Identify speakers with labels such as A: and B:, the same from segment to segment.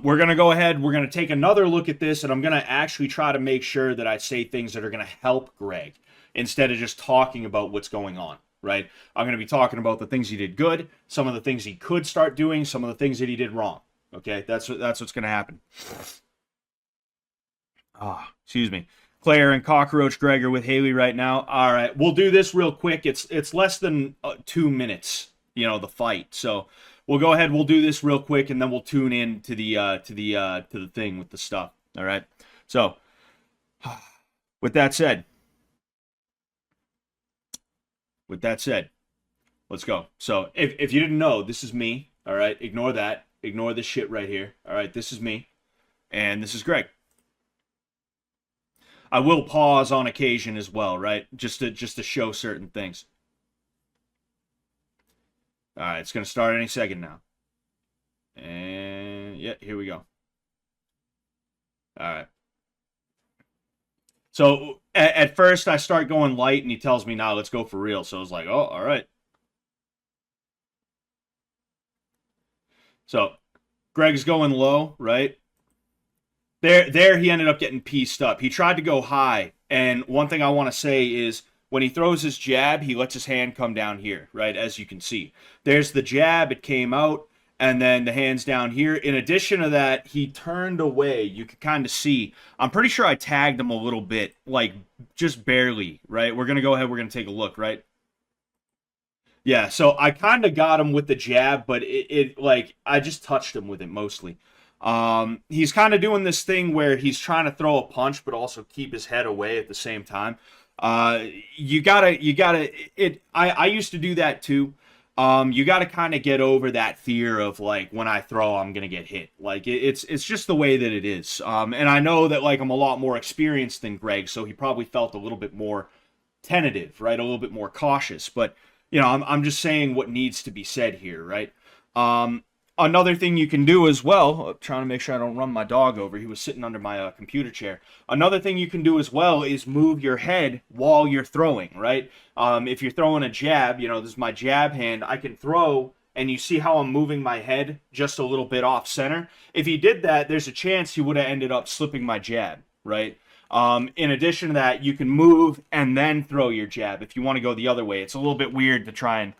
A: We're going to go ahead. We're going to take another look at this, and I'm going to actually try to make sure that I say things that are going to help Greg instead of just talking about what's going on, right? I'm going to be talking about the things he did good, some of the things he could start doing, some of the things that he did wrong. Okay, that's what's going to happen. Excuse me. Claire and Cockroach Greg are with Haley right now. All right, we'll do this real quick. It's less than 2 minutes, the fight. So we'll go ahead. We'll do this real quick, and then we'll tune in to the thing with the stuff. All right. So with that said, let's go. So if you didn't know, this is me. All right. Ignore that. Ignore this shit right here. All right. This is me, and this is Greg. I will pause on occasion as well, right? Just to show certain things. All right, it's going to start any second now. And yeah, here we go. All right. So at first I start going light and he tells me, "Now let's go for real." So I was like, "Oh, all right." So Greg's going low, right? There he ended up getting pieced up. He tried to go high, and one thing I want to say is when he throws his jab, he lets his hand come down here, right, as you can see. There's the jab, it came out, and then the hand's down here. In addition to that, he turned away. You can kind of see. I'm pretty sure I tagged him a little bit, like just barely, right? We're going to go ahead, we're going to take a look, right? Yeah, so I kind of got him with the jab, but like I just touched him with it mostly. He's kind of doing this thing where he's trying to throw a punch, but also keep his head away at the same time. You gotta, I used to do that too. You gotta kind of get over that fear of like, when I throw, I'm gonna get hit. Like, it's just the way that it is. And I know that like I'm a lot more experienced than Greg, so he probably felt a little bit more tentative, right? A little bit more cautious, but I'm just saying what needs to be said here, right? Another thing you can do as well, trying to make sure I don't run my dog over. He was sitting under my computer chair. Another thing you can do as well is move your head while you're throwing, right? If you're throwing a jab, this is my jab hand. I can throw, and you see how I'm moving my head just a little bit off center. If he did that, there's a chance he would have ended up slipping my jab, right? In addition to that, you can move and then throw your jab if you want to go the other way. It's a little bit weird to try and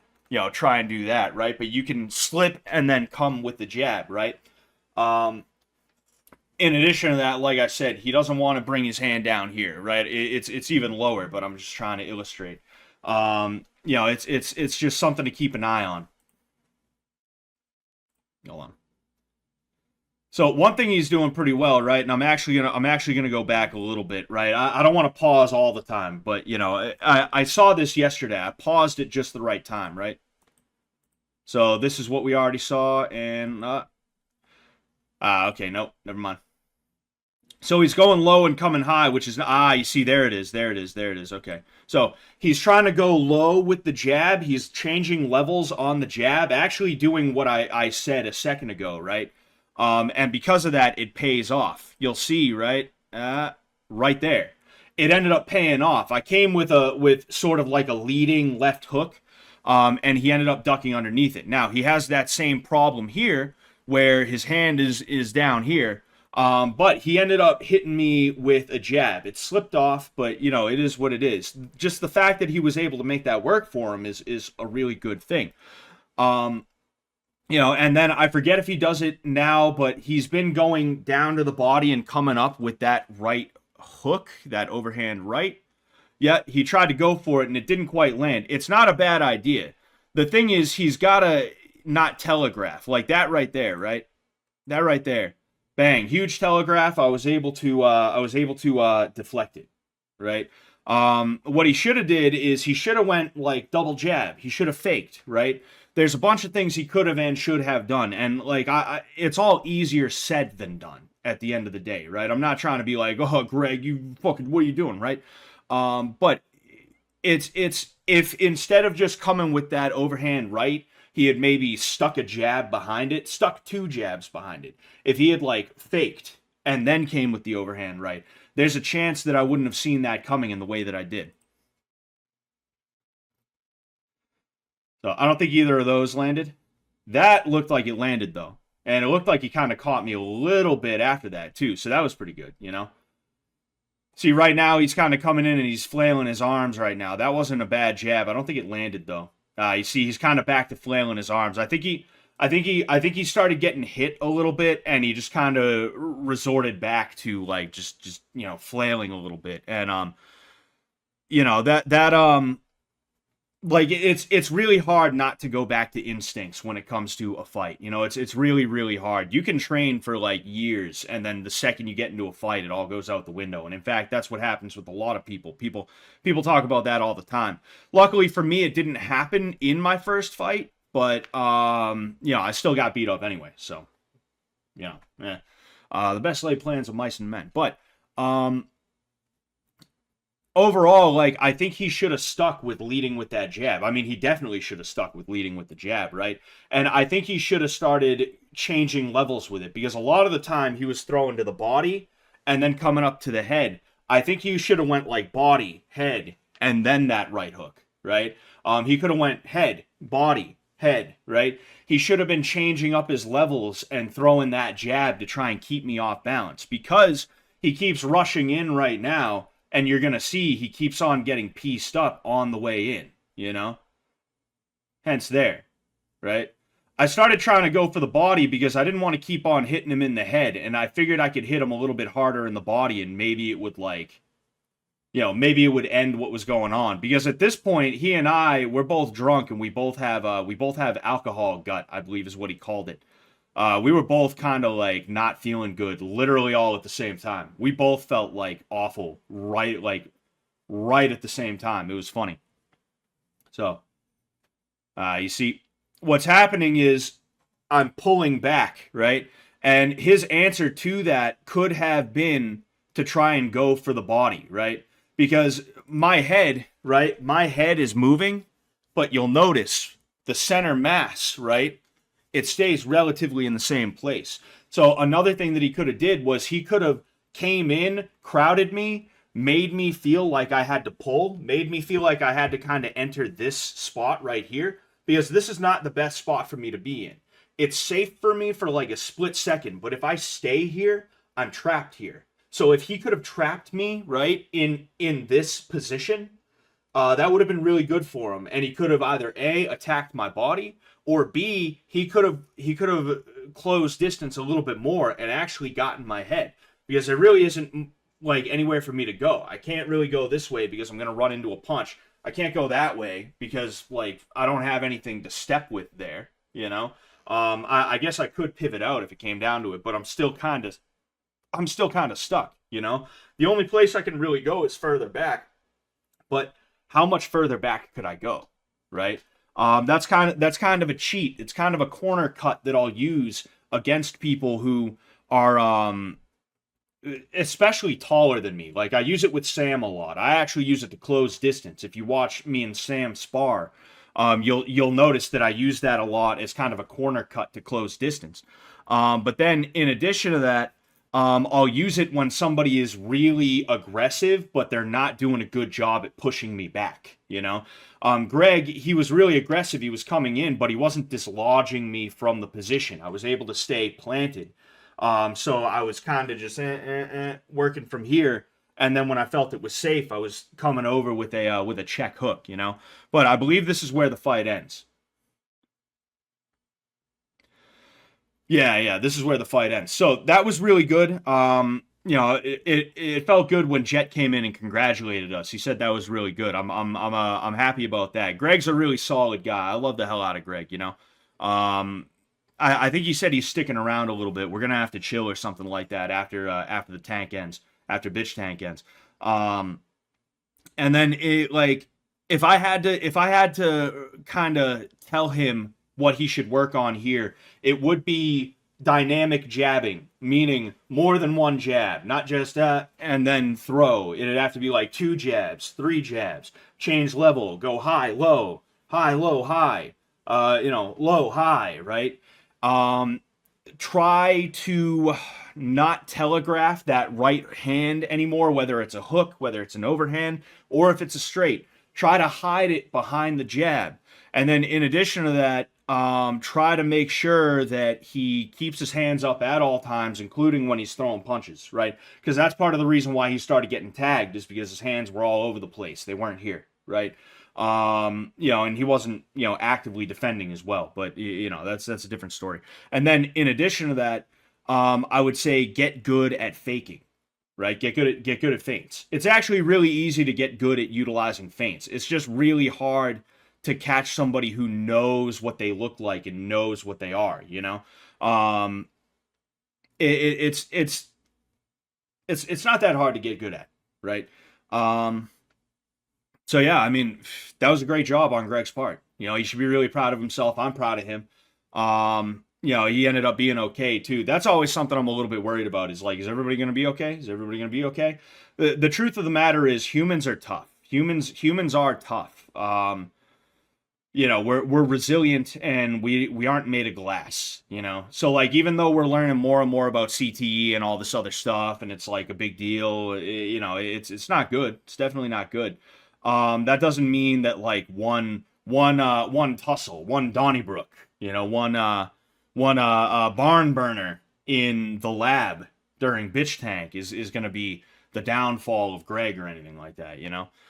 A: do that, right? But you can slip and then come with the jab, right? In addition to that, like I said, he doesn't want to bring his hand down here, right? It's even lower, but I'm just trying to illustrate. It's just something to keep an eye on. Hold on. So one thing he's doing pretty well, right? And I'm actually gonna go back a little bit, right? I don't want to pause all the time, but I saw this yesterday. I paused at just the right time, right? So this is what we already saw, and okay, nope, never mind. So he's going low and coming high, which is you see, there it is. Okay, so he's trying to go low with the jab. He's changing levels on the jab, actually doing what I said a second ago, right? And because of that, it pays off. You'll see, right? Right there. It ended up paying off. I came with sort of like a leading left hook, and he ended up ducking underneath it. Now, he has that same problem here, where his hand is down here, but he ended up hitting me with a jab. It slipped off, but, it is what it is. Just the fact that he was able to make that work for him is a really good thing. And then I forget if he does it now, but he's been going down to the body and coming up with that right hook, that overhand right. Yeah, he tried to go for it and it didn't quite land. It's not a bad idea. The thing is, he's got to not telegraph like that right there, right? That right there. Bang, huge telegraph. I was able to deflect it, right? What he should have did is he should have went like double jab. He should have faked, right? There's a bunch of things he could have and should have done, and like it's all easier said than done at the end of the day, right? I'm not trying to be like, oh, Greg, you fucking, what are you doing, right? But it's if instead of just coming with that overhand right, he had maybe stuck a jab behind it, stuck two jabs behind it. If he had like faked and then came with the overhand right, there's a chance that I wouldn't have seen that coming in the way that I did. So I don't think either of those landed. That looked like it landed, though. And it looked like he kind of caught me a little bit after that, too. So that was pretty good, you know? See, right now he's kind of coming in and he's flailing his arms right now. That wasn't a bad jab. I don't think it landed, though. You see, he's kind of back to flailing his arms. I think he started getting hit a little bit, and he just kind of resorted back to like just flailing a little bit, and like it's really hard not to go back to instincts when it comes to a fight. It's really hard. You can train for like years, and then the second you get into a fight, it all goes out the window. And in fact, that's what happens with a lot of people. People talk about that all the time. Luckily for me, it didn't happen in my first fight, but I still got beat up anyway. So, the best laid plans of mice and men. But overall, like, I think he should have stuck with leading with that jab. I mean, he definitely should have stuck with leading with the jab, right? And I think he should have started changing levels with it, because a lot of the time he was throwing to the body and then coming up to the head. I think he should have went like body, head, and then that right hook, right? He could have went head, body, head, right? He should have been changing up his levels and throwing that jab to try and keep me off balance, because he keeps rushing in right now. And you're going to see he keeps on getting pieced up on the way in, Hence there, right? I started trying to go for the body because I didn't want to keep on hitting him in the head. And I figured I could hit him a little bit harder in the body, and maybe it would maybe it would end what was going on. Because at this point, he and we're both drunk, and we both have alcohol gut, I believe is what he called it. We were both kind of like not feeling good, literally all at the same time. We both felt like awful, right at the same time. It was funny. So, you see, what's happening is I'm pulling back, right? And his answer to that could have been to try and go for the body, right? Because my head, right? My head is moving, but you'll notice the center mass, right? It stays relatively in the same place. So another thing that he could have did was he could have came in, crowded me, made me feel like I had to pull, made me feel like I had to kind of enter this spot right here, because this is not the best spot for me to be in. It's safe for me for like a split second, but if I stay here, I'm trapped here. So if he could have trapped me, right, in this position, that would have been really good for him. And he could have either A, attacked my body, or B, he could have closed distance a little bit more and actually gotten my head, because there really isn't like anywhere for me to go. I can't really go this way because I'm going to run into a punch. I can't go that way because like I don't have anything to step with there, I guess I could pivot out if it came down to it, but I'm still kind of stuck, The only place I can really go is further back, but how much further back could I go, right? That's kind of a cheat. It's kind of a corner cut that I'll use against people who are especially taller than me. Like I use it with Sam a lot. I actually use it to close distance. If you watch me and Sam spar, you'll notice that I use that a lot as kind of a corner cut to close distance. But then in addition to that, I'll use it when somebody is really aggressive, but they're not doing a good job at pushing me back, Greg, he was really aggressive. He was coming in, but he wasn't dislodging me from the position. I was able to stay planted. So I was kind of just working from here. And then when I felt it was safe, I was coming over with a check hook, But I believe this is where the fight ends. Yeah, this is where the fight ends. So that was really good. It felt good when Jet came in and congratulated us. He said that was really good. I'm happy about that. Greg's a really solid guy. I love the hell out of Greg. I think he said he's sticking around a little bit. We're gonna have to chill or something like that after the tank ends, after bitch tank ends. And then if I had to kind of tell him what he should work on here, it would be dynamic jabbing, meaning more than one jab, not just and then throw. It'd have to be like 2 jabs, 3 jabs, change level, go high, low, low, high, low, high, right? Try to not telegraph that right hand anymore, whether it's a hook, whether it's an overhand, or if it's a straight. Try to hide it behind the jab. And then in addition to that, try to make sure that he keeps his hands up at all times, including when he's throwing punches, right? Because that's part of the reason why he started getting tagged is because his hands were all over the place. They weren't here, right? And he wasn't, actively defending as well. But that's a different story. And then in addition to that, I would say get good at faking. Right, get good at feints. It's actually really easy to get good at utilizing feints. It's just really hard to catch somebody who knows what they look like and knows what they are. Um, it's not that hard to get good at, right? Um, so yeah, I mean, that was a great job on Greg's part. He should be really proud of himself. I'm proud of him. He ended up being okay too. That's always something I'm a little bit worried about. Is like, is everybody going to be okay? Is everybody going to be okay? The truth of the matter is, humans are tough. Humans are tough. We're resilient and we aren't made of glass. So like, even though we're learning more and more about CTE and all this other stuff, and it's like a big deal, it's not good. It's definitely not good. That doesn't mean that like one tussle, one Donnybrook, one barn burner in the lab during bitch tank is going to be the downfall of Greg or anything like that.